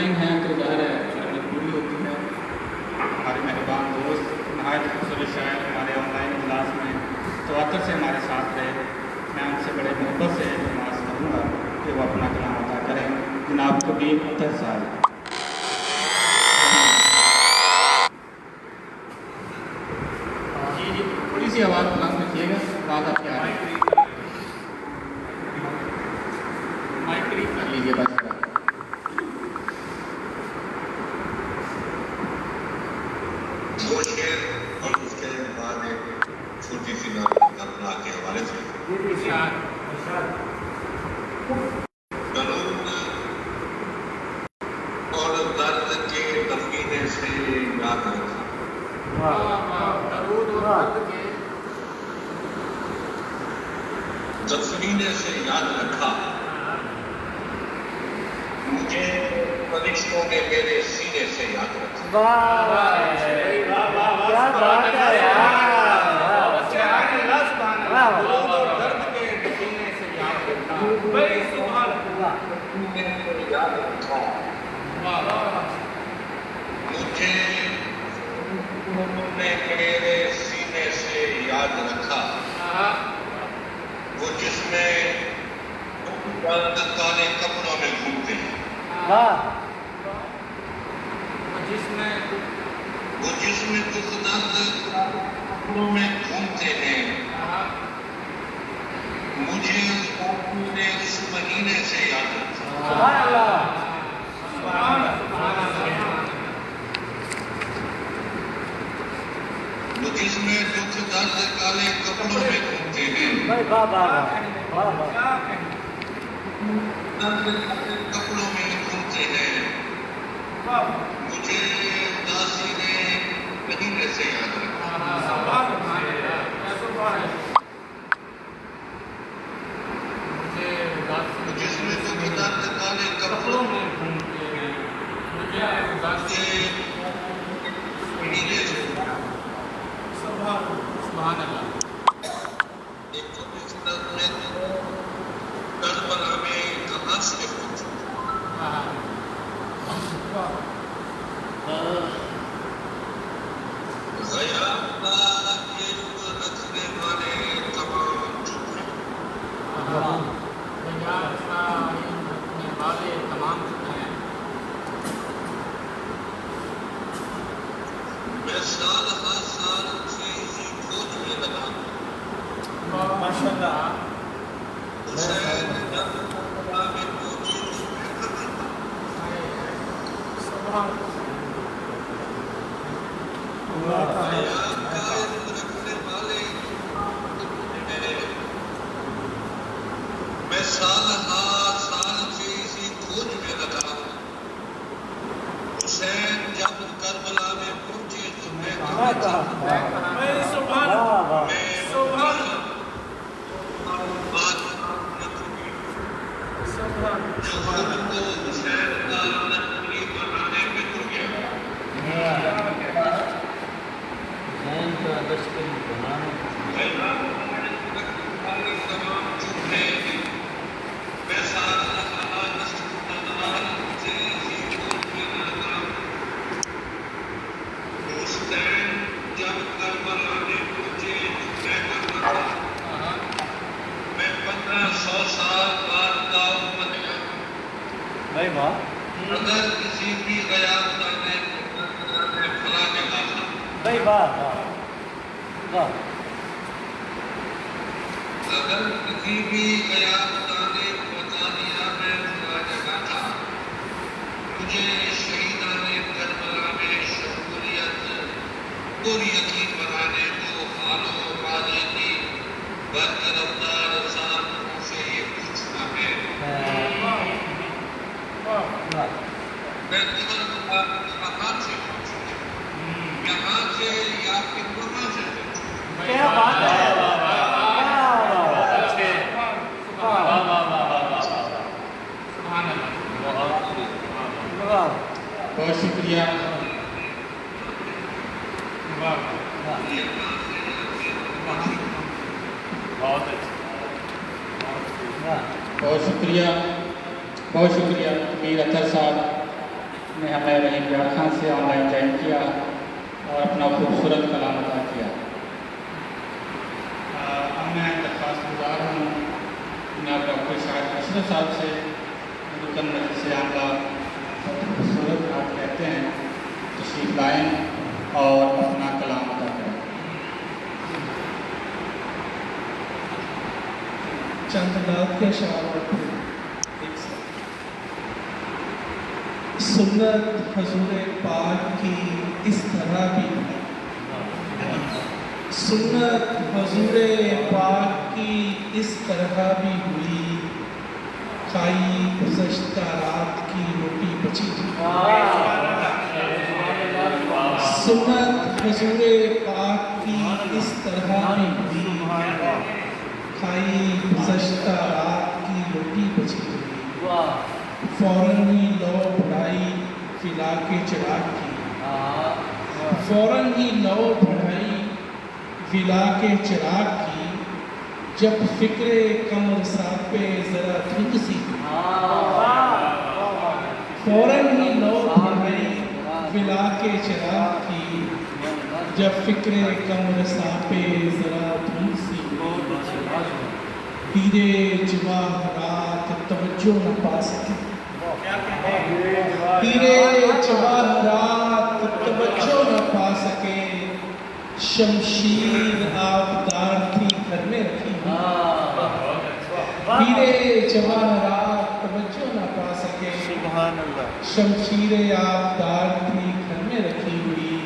مطمئن ہیں کہ ظاہر ہے شاعری پوری ہوتی ہے. ہمارے مہربان دوست نہایت خوبصورت شاعر ہمارے آن لائن اجلاس میں تواتر سے ہمارے ساتھ رہے. میں ان سے بڑے محبت سے درخواست کروں گا کہ وہ اپنا کلام عطا کریں. جناب کبیر اطہر صاحب. جی تھوڑی سی آواز بلند رکھیے گا, آواز آپ کی آ رہی ہے. مائک قریب کر لیجیے بس. وہ شعر اور اس کے بعد ایک چھوٹی سی کلپنا کے حوالے سے قانون اور درد کے دفینے سے یاد رکھا. دفینے سے یاد رکھا مجھے فرشتوں نے میرے سینے سے یاد رکھا. یاد رکھا مجھے انہوں نے میرے سینے سے یاد رکھا. وہ جس میں درد کالے کپڑوں میں گھومتے ہیں. وہ جس میں دکھ درد کپڑوں میں گھومتے ہیں. مجھے اس مہینے سے یاد رکھا. وہ جس میں دکھ درد کالے کپڑوں میں گھومتے ہیں. درد کالے کپڑوں میں گھومتے ہیں. مجھے اداسی نے مہینے سے یاد رکھا. جس میں دکھ درد کالے کپڑوں میں گھومتے ہیں. مجھے مہینے سے سبحان اللہ. کربلا میں کہاں سے پہنچا. غیابات کے رکھنے والے تمام چپ ہیں. میں سال ہر سال چیز کھوجنے لگا. حسین جب کربلا میں پہنچے رکھنے والے. میں سال ہر سال چیز کھوج میں لگا. حسین جب کربلا میں پہنچے تو میں اگر کسی بھی غیاب کرنے فلا کے اگر کسی بھی غیاب کرنے برطانیہ میں فلا جگہ تھا. مجھے شہیدان کربلا میں شمولیت پر یقین بنانے کو حال و ماضی کی برطرفدار ساتھوں سے یہ پوچھنا ہے. میں کہاں سے یہاں سے یا پھر وہاں سے بہت شکریہ. بہت شکریہ کبیر اطہر صاحب. نے ہمیں وہیں بیار خان سے آن لائن جوائن کیا اور اپنا خوبصورت کلام ادا کیا۔ اب میں درخواست گزار ہوں جناب ڈاکٹر شاہد اشرف صاحب سے، رکن مجلس عاملہ خوبصورت آپ کہتے ہیں، تشریف لائیں اور اپنا کلام ادا کریں۔ چند نعت کے اشعار اور پھر ایک ساتھ۔ سنت حضور پاک کی اس طرح بھی ہوئی، سنت حضور پاک کی اس طرح بھی ہوئی، کھائی گزشتہ رات کی روٹی بچی تھی۔ سنت حضور پاک کی اس طرح بھی ہوئی، کھائی گزشتہ رات کی روٹی بچی ہوئی، فوراً ہی لو بڑھائی فلا کے چراغ کی، فوراً ہی لو بڑھائی فلا کے چراغ کی، جب فکر کمر ساتھ پہ ذرا دھند سی، فوراً ہی لو بڑھائی فلا کے چراغ کی، جب فکر کمر ساتھ پہ ذرا دھند سی، ہیرے جواہرات توجہ نہ پا سکے، ہیرے جواہرات توجہ نہ پا سکے، شمشیر آبدار تھی گھر میں رکھی ہوئی، ہیرے جواہرات توجہ نہ پا سکے، شمشیر آبدار تھی گھر میں رکھی ہوئی،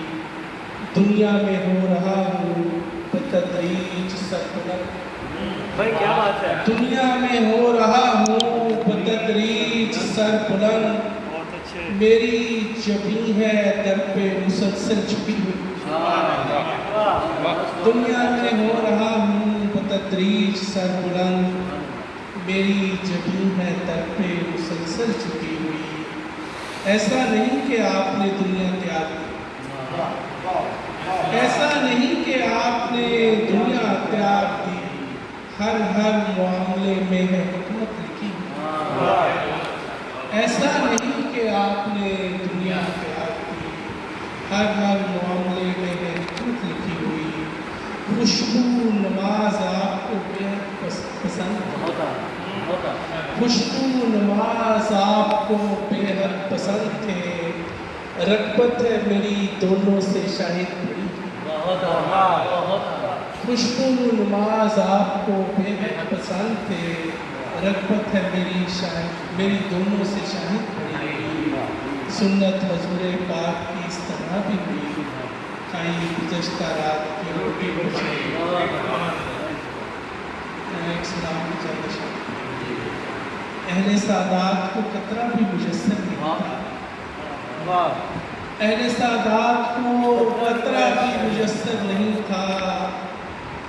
دنیا میں ہو رہا ہوں بتدریج سربلند، کیا بات ہے، دنیا میں ہو رہا ہوں بتدریج سر بلند، میری جبیں ہے در پہ مسلسل چھپی ہوئی، دنیا میں ہو رہا ہوں بتدریج سر بلند، میری جبیں ہے در پہ مسلسل چھپی ہوئی، ایسا نہیں کہ آپ نے دنیا تیار کی، ایسا نہیں کہ آپ نے دنیا تیار کی، ہر معاملے میں ہے حکمت لکھی ہوئی، ایسا نہیں کہ آپ نے دنیا تیار کی، ہر معاملے میں ہے حکمت لکھی ہوئی، خوشبو نماز آپ کو بے حد پسند ہے، خوشبو نماز آپ کو بے حد پسند تھے، رغبت ہے میری دونوں سے شاہد پڑی، خوشبو نماز آپ کو بے حد پسند تھے، رغبت ہے میری دونوں سے شاہد پڑی ہوئی، سنت حضور پاک کی اس طرح بھی ہوئی، کھائی گزشتہ رات کی روٹی بچی ہوئی۔ ایک سلام کی چاہیے اہل سعادات کو قطرہ بھی مجسر نہیں تھا، اہل سعادات کو قطرہ بھی مجسر نہیں تھا،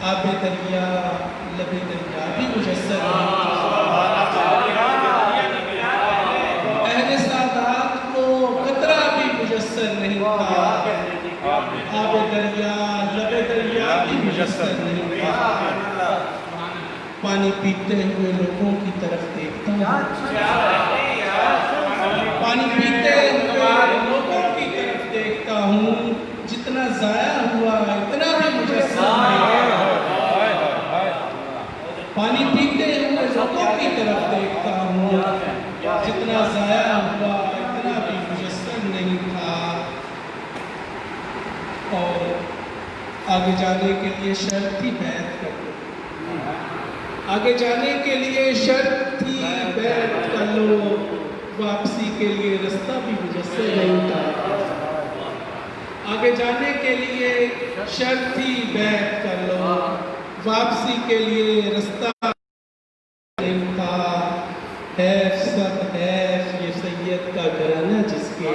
آب دریا لب دریا بھی مجسر نہیں تھا، اہل سعادات کو قطرہ بھی مجسر نہیں تھا، آب دریا لب دریا بھی مجسر نہیں تھا، پانی پیتے ہوئے لوگوں کی طرف دیکھتا ہوں، پانی پیتے ہوئے لوگوں کی طرف دیکھتا ہوں، جتنا ضائع ہوا اتنا بھی مجسر نہیں، پانی پیتے ہوئے لوگوں کی طرف دیکھتا ہوں، جتنا ضائع ہوا اتنا بھی مجسر نہیں تھا، اور آگے جانے کے لیے شرط تھی بیعت کر لو، آگے جانے کے لیے شرط تھی بیعت کر لو، واپسی کے لیے رستہ بھی مجسر نہیں تھا، آگے جانے کے لیے شرط تھی بیعت کر لو، واپسی کے لیے رستہ نہیں تھا، حیف صد حیف یہ سید کا گھرانہ جس کے،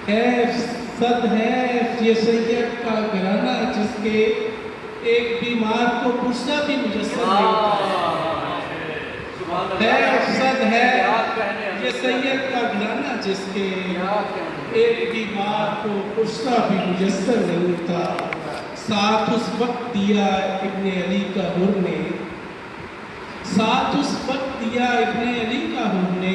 حیف صد حیف یہ سید کا گھرانہ جس کے، ایک بیمار کو پرسہ بھی مجسر نہیں تھا، حیف صد حیف یہ سید کا گھرانہ جس کے، ایک بیمار کو پرسہ بھی مجسر نہیں تھا، ساتھ اس وقت دیا ابن علی کا حر نے، ساتھ اس وقت دیا ابن علی کا حر نے،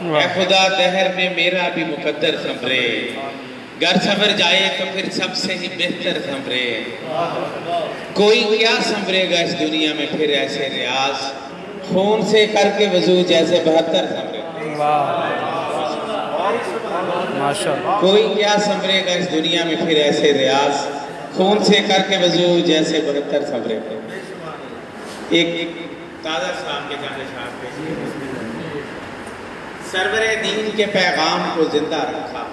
اے خدا دہر میں میرا بھی مقدر سنبھرے، گر سنور جائے تو پھر سب سے ہی بہتر سنبھرے، کوئی کیا سنبھرے گا اس دنیا میں پھر ایسے ریاض، خون سے کر کے وضو جیسے 72 سنبھرے، کوئی کیا سنبھرے گا اس دنیا میں پھر ایسے ریاض، خون سے کر کے وضو جیسے 72 سنبھرے۔ ایک تازہ سلام کے جانے شاعر پہ سرور دین کے پیغام کو زندہ رکھا،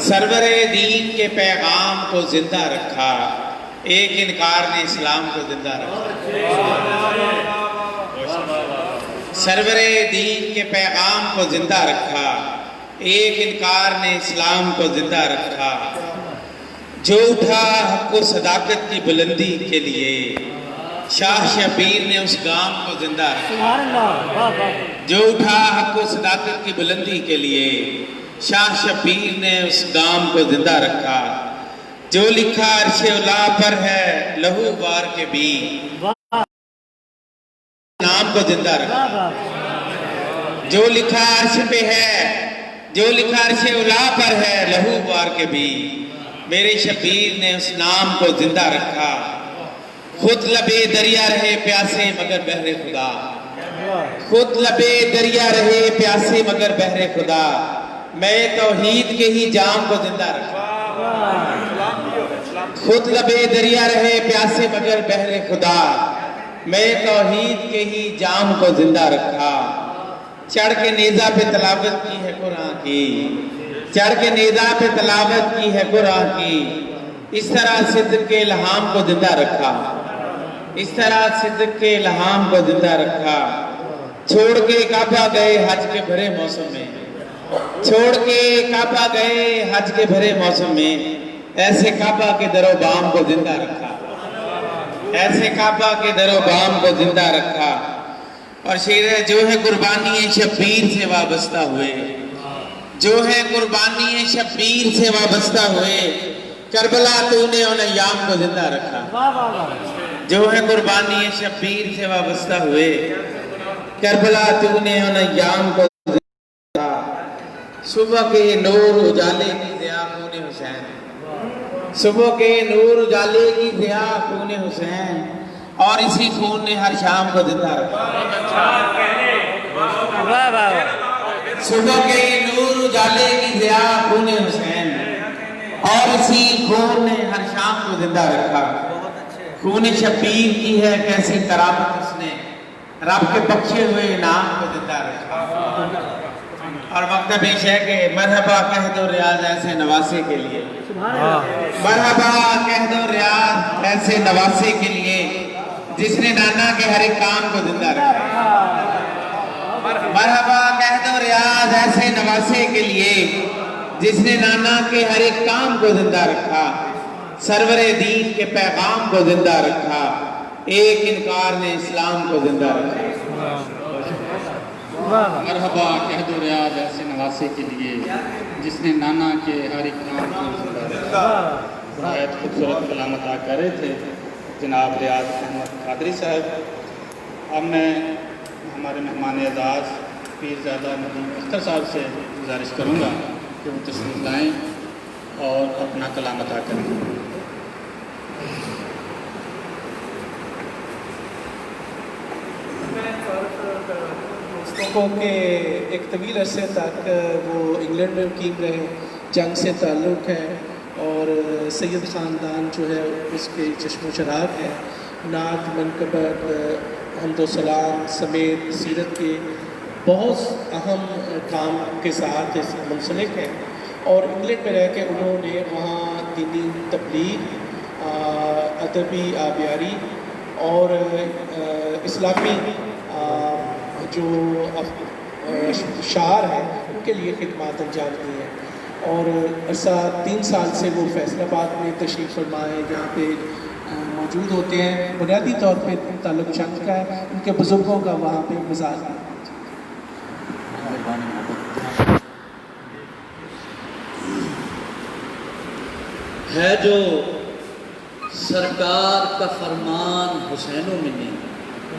سرور دین کے پیغام کو زندہ رکھا، ایک انکار نے اسلام کو زندہ رکھا، سرور دین کے پیغام کو زندہ رکھا، ایک انکار نے اسلام کو زندہ رکھا، جو اٹھا حق و صداقت کی بلندی کے لیے، شاہ شبیر نے اس گام کو زندہ رکھا، جو اٹھا حق و صداقت کی بلندی کے لیے، شاہ شبیر نے اس گام کو زندہ رکھا، جو لکھا عرش اولا پر ہے لہو بار کے بھی، نام کو زندہ رکھا، جو لکھا عرش پہ ہے، جو لکھا عرش اولا پر ہے لہو بار کے بھی، میرے شبیر نے اس نام کو زندہ رکھا، خود لبے دریا رہے پیاسے مگر بحر خدا، خود لبے دریا رہے پیاسے مگر بحر خدا، میں توحید کے ہی جام کو زندہ رکھا، خود لبے دریا رہے پیاسے مگر بحر خدا، میں توحید کے ہی جام کو زندہ رکھا، چڑھ کے نیزہ پہ تلاوت کی ہے قرآن کی، چڑھ کے نیزہ پہ تلاوت کی ہے قرآن کی، اس طرح صدق کے الہام کو زندہ رکھا، اس طرح صدق کے الہام کو زندہ رکھا، چھوڑ کے کعبہ گئے حج کے بھرے موسم میں، چھوڑ کے کعبہ گئے حج کے بھرے موسم میں، ایسے کعبہ کے در و بام کو زندہ رکھا، ایسے کعبہ کے در و بام کو زندہ رکھا، اور شعر ہے جو ہے قربانی شبیر سے وابستہ ہوئے، جو ہے قربانی شبیر سے وابستہ ہوئے، کربلا تو نے ان ایام کو زندہ رکھا، جو ہے قربانی شبیر سے وابستہ ہوئے، کربلا تو نے ان ایام کو زندہ رکھا، صبح کے نور اجالے کی ضیاء خون حسین، صبح کے نور اجالے کی ضیاء خون حسین، اور اسی خون نے ہر شام کو زندہ رکھا، صبح کے نور اجالے کی ضیاء خون حسین، اور اسی خون نے ہر شام کو زندہ رکھا، خون شبیر کی ہے کیسی کرامت اس نے، رب کے بخشے ہوئے انعام کو زندہ رکھا، اور وقت پیش ہے کہ مرحبا کہہ دو ریاض ایسے نواسے کے لیے، مرحبا کہہ دو ریاض ایسے نواسے کے لیے، جس نے نانا کے ہر ایک کام کو زندہ رکھا، مرحبا کہہ دو ریاض ایسے نواسے کے لیے، جس نے نانا کے ہر ایک کام کو زندہ رکھا، سرور دین کے پیغام کو زندہ رکھا، ایک انکار نے اسلام کو زندہ رکھا، مرحبا کہہ دو ریاض ایسے نواسے کے لیے، جس نے نانا کے ہر ایک کام کو زندہ رکھا۔ بہت خوبصورت کلام عطا کر رہے تھے جناب ریاض احمد قادری صاحب۔ اب میں ہمارے مہمان اعزاز پیرزادہ ندیم اختر صاحب سے گزارش کروں گا کہ وہ تشریف لائیں اور اپنا کلام عطا کریں۔ کو کہ ایک طویل عرصے تک وہ انگلینڈ میں مقیم رہے، جنگ سے تعلق ہے، اور سید خاندان جو ہے اس کے چشم و چراغ ہے، نعت منقبت حمد و سلام سمیت سیرت کے بہت اہم کام کے ساتھ منسلک ہے، اور انگلینڈ میں رہ کے انہوں نے وہاں دینی تبلیغ، ادبی آبیاری اور اسلامی جو شعر ہیں ان کے لیے خدمات انجام دی ہیں، اور عرصہ 3 سال سے وہ فیصل آباد میں تشریف فرمائے جہاں پہ موجود ہوتے ہیں۔ بنیادی طور پہ تعلق چند کا ہے، ان کے بزرگوں کا وہاں پہ مزار ہے جو سرکار کا فرمان حسینوں میں نہیں،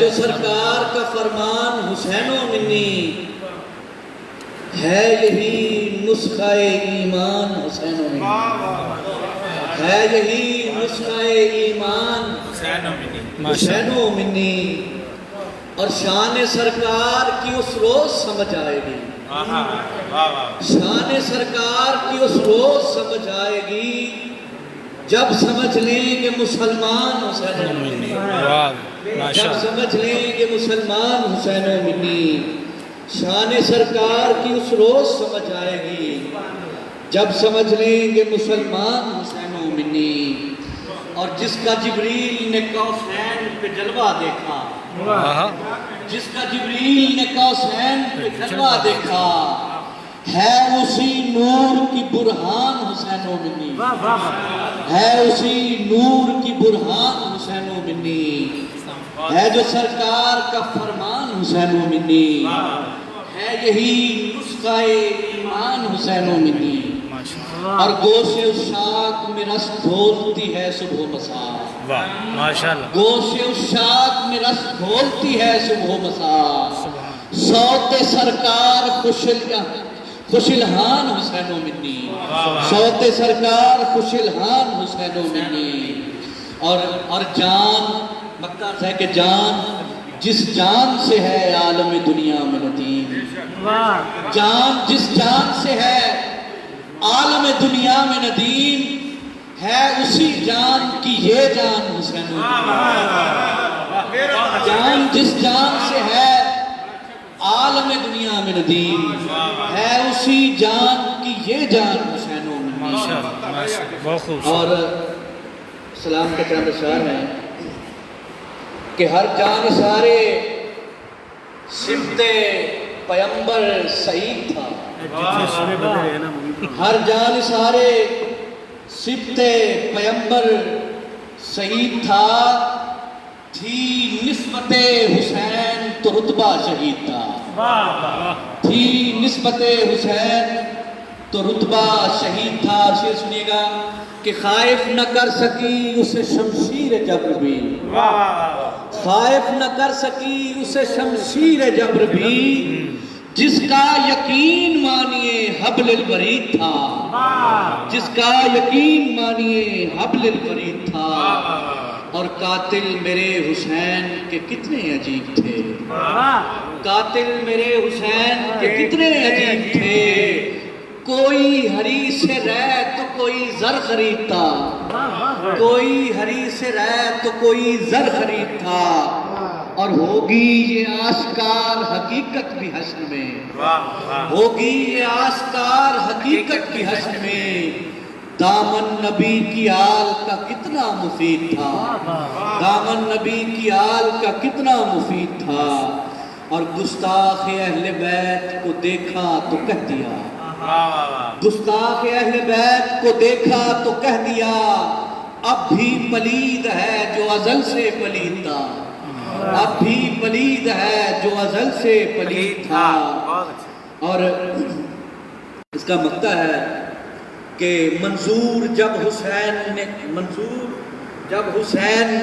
جو سرکار کا فرمان حسین و منی، ہے یہی نسخہ ایمان حسین و منی، ہے یہی نسخہ ایمان حسین و منی حسین و منی، اور شان سرکار کی اس روز سمجھ آئے گی، واہ واہ واہ شان سرکار کی اس روز سمجھ آئے گی جب سمجھ لیں گے مسلمان حسین و منی، جب سمجھ لیں گے مسلمان حسین و منی، شان سرکار کی اس روز سمجھ آئے گی جب سمجھ لیں گے مسلمان حسین و منی۔ اور جس کا جبریل نے کوثین پہ جلوہ دیکھا، جس کا جبریل نے کوثین پہ جلوہ دیکھا، ہے اسی نور کی برہان حسین و منی، ہے اسی نور کی برہان حسین و منی، ہے جو سرکار کا فرمان حسین و منی، ہے یہی نسخہ ایمان حسین و منی، اور گوش اشاق میں رس گھولتی ہے صبح و مساء، واہ ماشاء اللہ گوش اشاق میں رس گھولتی ہے صبح و مساء، صوت سرکار خوشلہان حسین و منی، صوت سرکار خوشلہان حسین و منی، اور جان مکہ ہے کہ جان جس جان سے ہے عالم دنیا میں ندیم، جان جس جان سے ہے عالم دنیا میں ندیم، ہے اسی جان کی یہ جان حسین و منی، جان جس جان سے ہے عالم دنیا میں ندیم، ہے اسی جان کی یہ جان حسین و منی۔ بہت خوب اور سلام کے چند اشعار ہیں کہ ہر جان سارے سمت پیمبر سعید تھا، ہر جان سارے سمت پیمبر سعید تھا، تھی نسبت حسین تو رتبہ شہید تھا، تھی نسبت حسین تو رتبہ شہید تھا۔ شعر سنیے گا کہ خائف نہ کر سکی اسے شمشیر جبر بھی، خائف نہ کر سکی اسے شمشیر جبر بھی، جس کا یقین مانیے حبل الورید تھا، جس کا یقین مانیے حبل الورید تھا، اور قاتل میرے حسین کے کتنے عجیب تھے، قاتل میرے حسین کے کتنے عجیب تھے، کوئی ہری سے رہ تو کوئی زر خریدتا، کوئی ہری سے رہ تو کوئی زر خریدتا، اور ہوگی یہ آشکار حقیقت بھی حشر میں، ہوگی یہ آشکار حقیقت بھی حشر میں، دامن نبی کی آل کا کتنا مفید تھا، دامن نبی کی آل کا کتنا مفید تھا، اور گستاخ اہل بیت کو دیکھا تو کہہ دیا، گستاخ اہل بیت کو دیکھا تو کہہ دیا، اب بھی پلید ہے جو ازل سے پلید تھا، اب بھی پلید ہے جو ازل سے پلید تھا۔ اور اس کا مقطع ہے کہ منظور جب حسین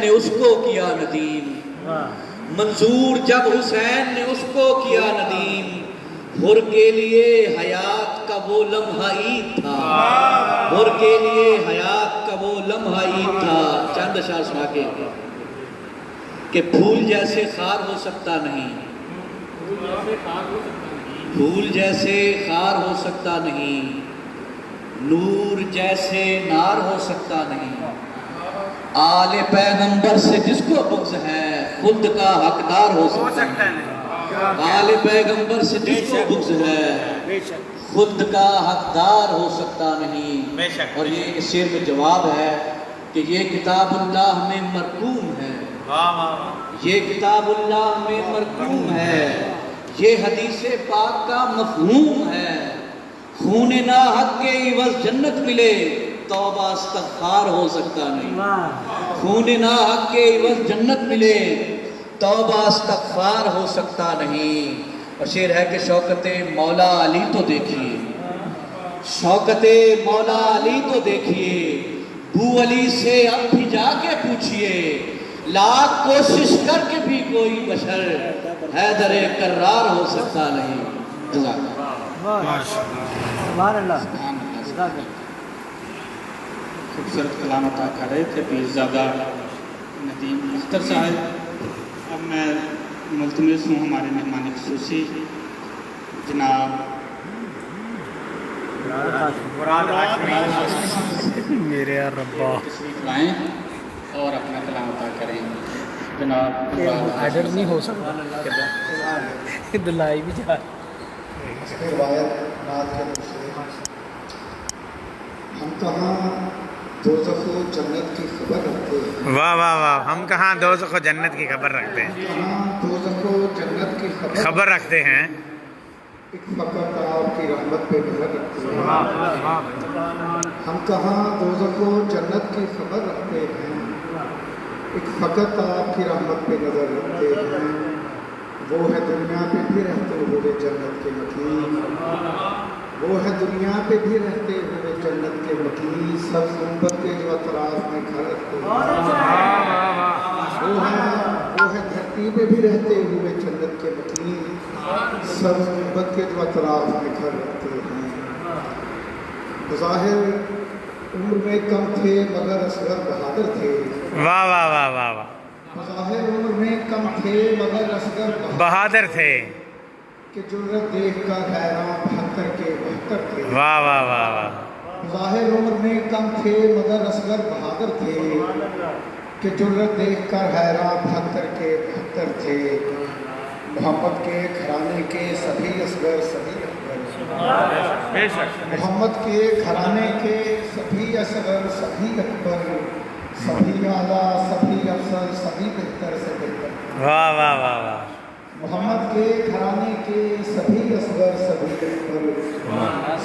نے اس کو کیا ندیم، منظور جب حسین نے اس کو کیا ندیم، حر کے لیے حیات کا وہ لمحہ عید تھا، حر کے لیے حیات کا وہ لمحہ عید تھا۔ چند اشعار سنا کے کہ پھول جیسے خار ہو سکتا نہیں، پھول جیسے خار ہو سکتا نہیں، نور جیسے نار ہو سکتا نہیں، آل پیغمبر سے جس کو بغض ہے خلد کا حقدار ہو سکتا نہیں، آل پیغمبر سے جس کو بغض ہے خلد کا حقدار ہو سکتا نہیں۔ اور یہ اس شعر میں جواب ہے کہ یہ کتاب اللہ میں مرقوم ہے، یہ کتاب اللہ میں مرقوم ہے، یہ حدیث پاک کا مفہوم ہے، خون ناحق کے عوض جنت ملے توبہ استغفار ہو سکتا نہیں، خون ناحق کے عوض جنت ملے توبہ استغفار ہو سکتا نہیں۔ اور شعر ہے کہ شوکت مولا علی تو دیکھیے، شوکت مولا علی تو دیکھیے، بو علی سے اب بھی جا کے پوچھئے، لاکھ کوشش کر کے بھی کوئی بشر حیدر کرار ہو سکتا نہیں. جزاک اللہ. سبحان اللہ. خوبصورت کلام عطا کر رہے تھے پیرزادہ ندیم اختر صاحب. اب میں ملتمس ہوں ہمارے مہمان خصوصی جناب میرے ربا تشریف لائیں اور اپنا کلام عطا کریں. جناب ایڈر نہیں ہو سکتا دلائی بھی جا روایت نعت کے مشرق ہم کہاں دوزخ و جنت کی خبر رکھتے ہیں. واہ واہ واہ. ہم کہاں دوزخ و جنت کی خبر رکھتے ہیں. کہاں دوزخ و جنت کی خبر رکھتے ہیں. ایک فقط آپ کی رحمت پہ نظر رکھتے ہیں. ہم کہاں دوزخ و جنت کی خبر رکھتے ہیں. ایک فقط آپ کی رحمت پہ نظر رکھتے ہیں. وہ ہے دنیا پہ بھی رہتے ہوئے جنت کے مکین. وہ ہے دنیا پہ بھی رہتے ہوئے جنت کے مکین. سب گنبد کے جو اطراف میں گھر رکھتے ہیں. وہ ہے دھرتی پہ بھی رہتے ہوئے جنت کے مکین. سب گنبد کے جو اطراف میں گھر رکھتے ہیں. بظاہر عمر میں کم تھے مگر اصغر بہادر تھے. واہ واہ واہ واہ واہ. بظاہر عمر میں کم تھے مگر اصغر بہادر تھے. کہ جرت دیکھ کر حیران 72 کے 72 تھے. واہ واہ واہ واہ. ظاہر عمر میں کم تھے مگر اصغر بہادر تھے. کہ جرت دیکھ کر حیران 72 کے 72 تھے. محمد کے گھرانے کے سبھی اصغر سبھی اکبر. محمد کے گھرانے کے سبھی اصغر سبھی اکبر. سبھی اعلیٰ سبھی افضل سبھی بہتر سے بہتر. واہ واہ واہ واہ. محمد کے گھرانے کے سبھی اصغر سبھی اکبر.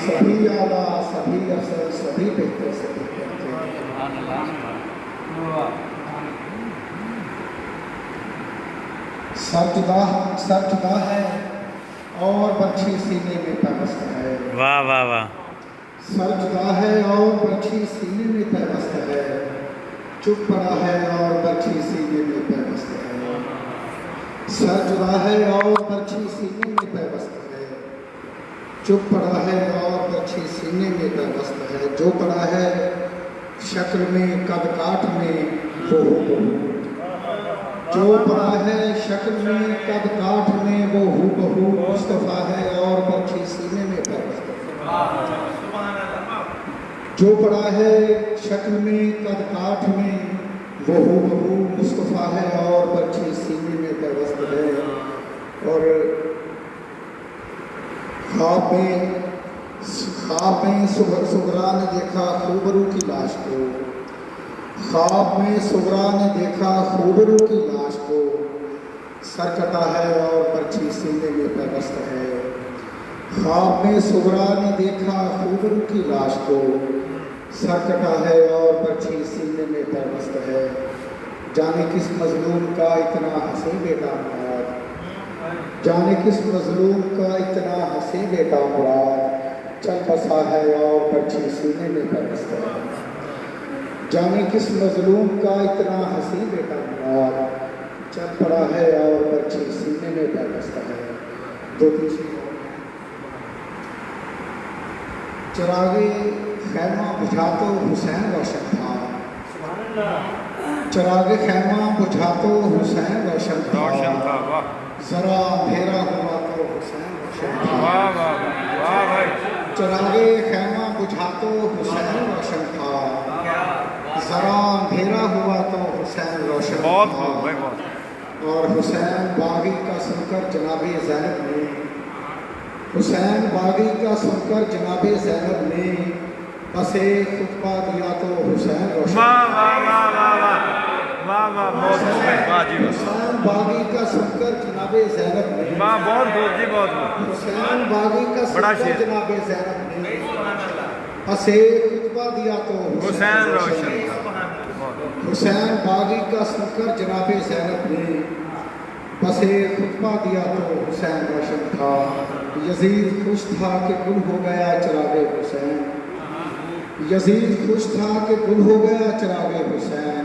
سبھی اعلیٰ سبھی افضل سبھی بہتر سے بہتر تھے. سر جدا ہے اور برچھی سینے میں پیوست ہے. واہ واہ واہ. سر جدا ہے اور برچھی سینے میں پیوست ہے. چپ پڑا ہے اور برچھی سینے میں پیوست ہے. سر جدا ہے اور برچھی سینے میں پیوست ہے. چپ پڑا ہے اور برچھی سینے میں پیوست ہے. جو پڑا ہے شکل میں قد کاٹ میں وہ ہو بہو. جو پڑا ہے شکل میں قد کاٹ میں وہ ہو بہو مصطفیٰ ہے اور برچھی سینے میں پیوست ہے. جو پڑا ہے شکل میں قد کاٹ میں وہ ہو بہو مصطفیٰ ہے اور برچھی سینے میں پیوست ہے. اور خواب میں سغرا نے دیکھا خوبرو کی لاش کو. خواب میں سغرا نے دیکھا خوبرو کی لاش کو. سر کٹا ہے اور برچھی سینے میں پیوست ہے. خواب میں سغرا نے دیکھا خوبرو کی لاش کو. سر کٹا ہے اور برچھی سینے میں پیوست ہے. جانے کس مظلوم کا اتنا حسین بیٹا مراد. جانے کس مظلوم کا اتنا حسین بیٹا مراد. چل بسا ہے اور برچھی سینے میں پیوست ہے. جانے کس مظلوم کا اتنا حسین بیٹا مراد. چل پڑا ہے اور برچھی سینے میں پیوست ہے. دو تیسری چراغے خیمہ بجھا تو حسین روشن تھا. چراغے خیمہ بجھا تو حسین روشن تھا. ذرا اندھیرا ہوا تو حسین روشن تھا. چراغے خیمہ بجھا تو حسین روشن تھا. ذرا اندھیرا ہوا تو حسین روشن تھا. اور حسین باغی کا سن کر جناب زینب نے حسین باغی کا سن کر جناب زینب نے اسے خطبہ دیا تو حسین روشن. حسین باغی کا سن کر جناب زینب نے حسین باغی کا سن کر جناب زینب نے اسے خطبہ دیا تو حسین روشن. حسین باغی کا سن کر جناب زینب نے اسے خطبہ دیا تو حسین روشن تھا. یزید خوش تھا کہ گل ہو گیا چراغ حسین. یزید خوش تھا کہ گل ہو گیا چراغ حسین.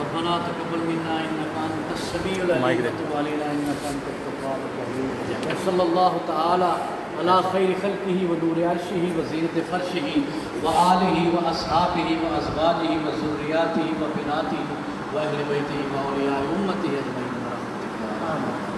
ربنا تقبل منا انك انت السميع العليم وتب علينا انك انت التواب الرحيم وصلى الله تعالى على خير خلقه ونور عرشه وزينة فرشه وآله وأصحابه وأزواجه وذرياته وبناته وأهل بيته وأولياء أمته أجمعين برحمتك يا أرحم الراحمين.